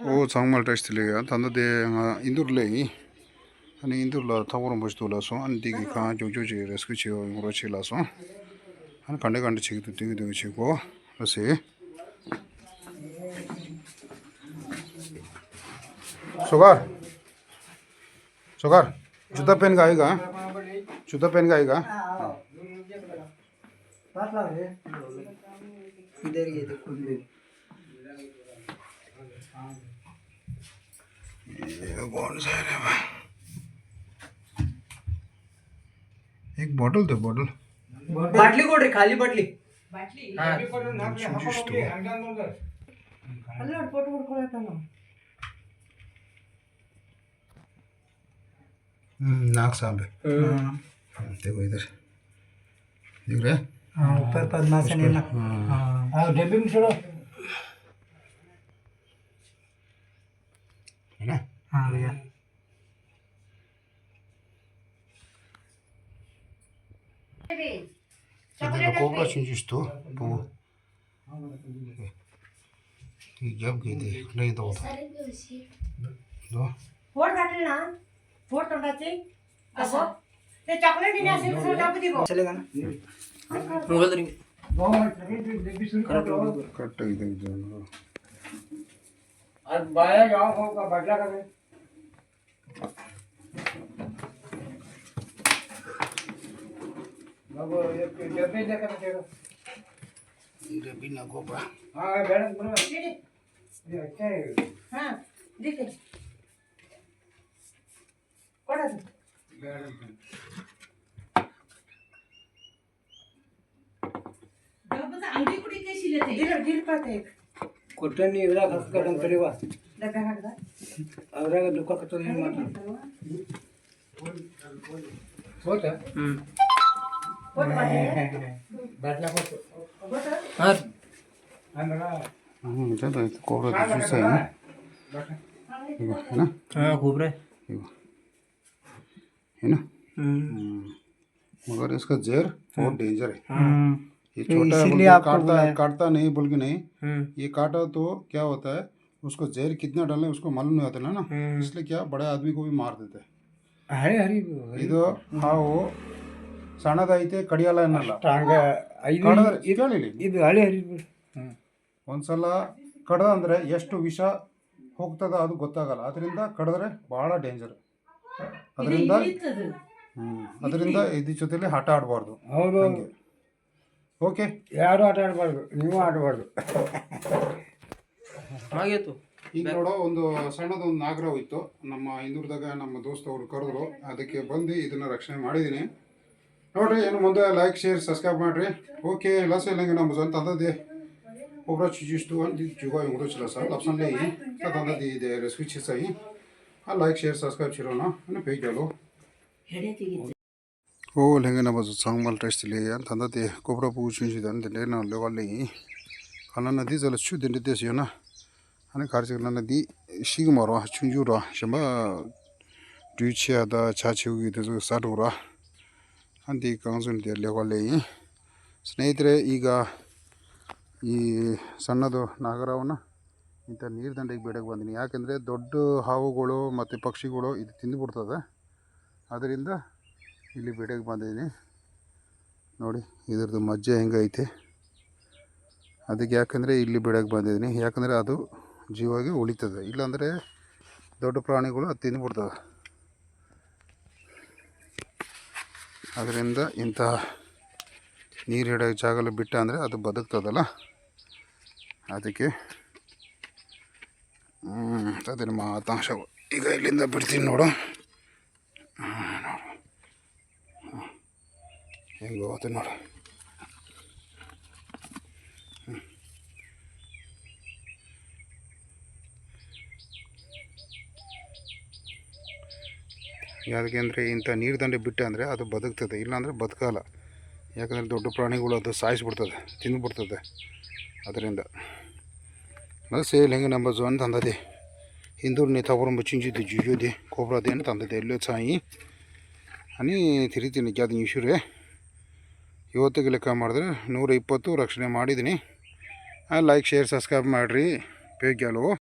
O 정말 tastilya tandade indurlei ani indurla thaworum bostula so an digi kha jojoje reskuchi ngorochila so an kande kande chigitu digi chigo ase sugar juta pen ka आएगा इधर ये देखो ये कौन सा है भाई एक बॉटल दे बॉटल बाटली कोड रे खाली बाटली हाँ नाक सांप है देखो इधर दिख रहा है ऊपर पद्मासन है ना हाँ डब्बे में छोड़ो है ना हाँ भैया तो कोबरा चीज़ तो जब गई थी नहीं दो फोड़ घातले ना फोड़ तोंडाचे असं ते चॉकलेट दिले असेल तर टाकू दे चलेगा ना मोबाइल तरी कट इधर जाना आज बाया जाओ होगा बदला करे बाबू ये डब्बे लेकर चलो इधर बिना कोबरा हां मैडम बोलो दे ये अच्छा है हां दे दे कोणा डब्बाचा अंडी कुठे कशी लेते गिर पाते एक कुटनी इवरा खस कटन करेवा डब्बा हाडदा ಅವರಾಗ ದುಃಖ ಕಟ್ಟೋದು ಏನು ಮಾಡ್ತಾರೆ ಹೋತಾ फोड़ पाते ಬಾಟ್ಲಾ ಕೊಟ್ಟು बोट ಹಾಂ ज़्यादा कोबरा जूस है ना है ना ಹಾಂ खूबरे है ना मगर इसका जहर बहुत डेंजर है ये तो छोटा इसीलिए है आपको काटता नहीं बल्कि नहीं ये काटा तो क्या होता है उसको जहर कितना डालना है उसको मालूम नहीं होता ना इसलिए क्या बड़े आदमी को भी मार देते हैं ಹರಿ ಹರಿ ಇದು ಹಾವು ಸಣ್ಣದೈತೆ ಕಡಿಯಲ್ಲ ಅನ್ನಲ್ಲ ಸ್ಟ್ರಾಂಗ್ ಇದು ಹಳಿ ಹರಿ ಒಂದ್ಸಲ ಕಡ್ದ ಅಂದ್ರೆ ಎಷ್ಟು ವಿಷ ಹೋಗ್ತದ ಅದು ಗೊತ್ತಾಗಲ್ಲ ಅದರಿಂದ ಕಡಿದ್ರೆ ಬಹಳ ಡೇಂಜರ್ ಅದರಿಂದ ಇದ್ರ ಜೊತೆಲಿ ಆಟ ಆಡಬಾರ್ದು ಹೌದು ಓಕೆ ಯಾರು ಆಟ ಆಡಬಾರ್ದು ನೀವು ಆಡಬಾರ್ದು ಹಾಗೇತು ಈಗ ನೋಡೋ ಒಂದು ಸಣ್ಣದೊಂದು ನಾಗರಾವ್ ಇತ್ತು ನಮ್ಮ ಹಿಂದೂರ್ದಾಗ ನಮ್ಮ ದೋಸ್ತವರು ಕರೆದ್ರು ಅದಕ್ಕೆ ಬಂದು ಇದನ್ನ ರಕ್ಷಣೆ ಮಾಡಿದ್ದೀನಿ ನೋಡ್ರಿ ಏನು ಮುಂದೆ ಲೈಕ್ ಶೇರ್ ಸಬ್ಸ್ಕ್ರೈಬ್ ಮಾಡಿರಿ ಓಕೆ ಲಸ ಇಲ್ಲಂಗೆ ನಮ್ಮ ಸ್ವಂತ ತಂದದ್ದೆ ಒಬ್ಬರ ಚುಜಿಸ್ತು ಅಂತ ಜುಗೋ ಇಂಗ್ರು ಚಲ ಸರ್ ಲಪ್ಸನ್ಲೇ ತಂದದ್ದು ಇದೆ ರೆಸಿಪಿ ಚಿಸಾಯಿ लाइक शेयर सब्सक्राइब छिरोना अनि पेज डालो ओ लेंगे ना बस सांगमल टेस्ट ले यार तंदा ते कोबरा पूछ छी दन ले ना ले वाले खाना नदी जल छु दिन देस यो ना अनि खर्च करना नदी शिग मारो चुंजु रा शमा ड्यूचिया दा छाछु गी ते साडो रा अंति कांजुन ते ले वाले ಸ್ನೇಹಿತರೆ ಈಗ ಈ ಸಣ್ಣದು ನಾಗರಾವನ ಇಂಥ ನೀರು ದಂಡೆಗೆ ಬೇಡಕ್ಕೆ ಬಂದೀನಿ ಯಾಕೆಂದರೆ ದೊಡ್ಡ ಹಾವುಗಳು ಮತ್ತು ಪಕ್ಷಿಗಳು ಇದು ತಿಂದುಬಿಡ್ತದೆ ಅದರಿಂದ ಇಲ್ಲಿ ಬೇಡಕ್ಕೆ ಬಂದಿದ್ದೀನಿ ನೋಡಿ ಇದ್ರದ್ದು ಮಜ್ಜೆ ಹೆಂಗೈತೆ ಅದಕ್ಕೆ ಯಾಕಂದರೆ ಇಲ್ಲಿ ಬೇಡಕ್ಕೆ ಬಂದಿದ್ದೀನಿ ಯಾಕಂದರೆ ಅದು ಜೀವಾಗಿ ಉಳಿತದೆ ಇಲ್ಲಾಂದರೆ ದೊಡ್ಡ ಪ್ರಾಣಿಗಳು ಅದು ತಿಂದುಬಿಡ್ತದೆ ಅದರಿಂದ ಇಂಥ ನೀರು ಹಿಡಿಯೋ ಜಾಗಲ್ಲಿ ಬಿಟ್ಟ ಅಂದರೆ ಅದು ಬದುಕ್ತದಲ್ಲ ಅದಕ್ಕೆ ಅದೇ ನಮ್ಮ ಆತಾಂಶ ಈಗ ಇಲ್ಲಿಂದ ಬಿಡ್ತೀನಿ ನೋಡು ಹೆಂಗೆ ಹೋಗುತ್ತೆ ನೋಡು ಯಾಕೆ ಅಂದರೆ ಇಂಥ ನೀರು ದಂಡೆ ಬಿಟ್ಟೆ ಅಂದರೆ ಅದು ಬದುಕ್ತದೆ ಇಲ್ಲಾಂದರೆ ಬದುಕಲ್ಲ ಯಾಕಂದರೆ ದೊಡ್ಡ ಪ್ರಾಣಿಗಳು ಅದು ಸಾಯಿಸ್ಬಿಡ್ತದೆ ತಿಂದುಬಿಡ್ತದೆ ಅದರಿಂದ ಸೇಲ್ ಹೆಂಗೆ ನಮ್ಮ ಜೋನ್ ತಂದದೆ ಹಿಂದೂರ್ನಿ ತಗೊರಂಬ ಚಿಂಜಿದ್ದು ಜುಜೋದೆ ಕೋಬ್ರಾದೇನು ತಂದದೆ ಎಲ್ಲೋ ಸಾಯಿ అని ತಿರಿತೀನಿ ಅದು ಇಶ್ಯೂರೇ ಇವತ್ತಿಗೆ ಲೆಕ್ಕ ಮಾಡಿದ್ರೆ 120 ರಕ್ಷಣೆ ಮಾಡಿದ್ದೀನಿ ಲೈಕ್ ಶೇರ್ ಸಬ್ಸ್ಕ್ರೈಬ್ ಮಾಡಿರಿ ಬೇಗ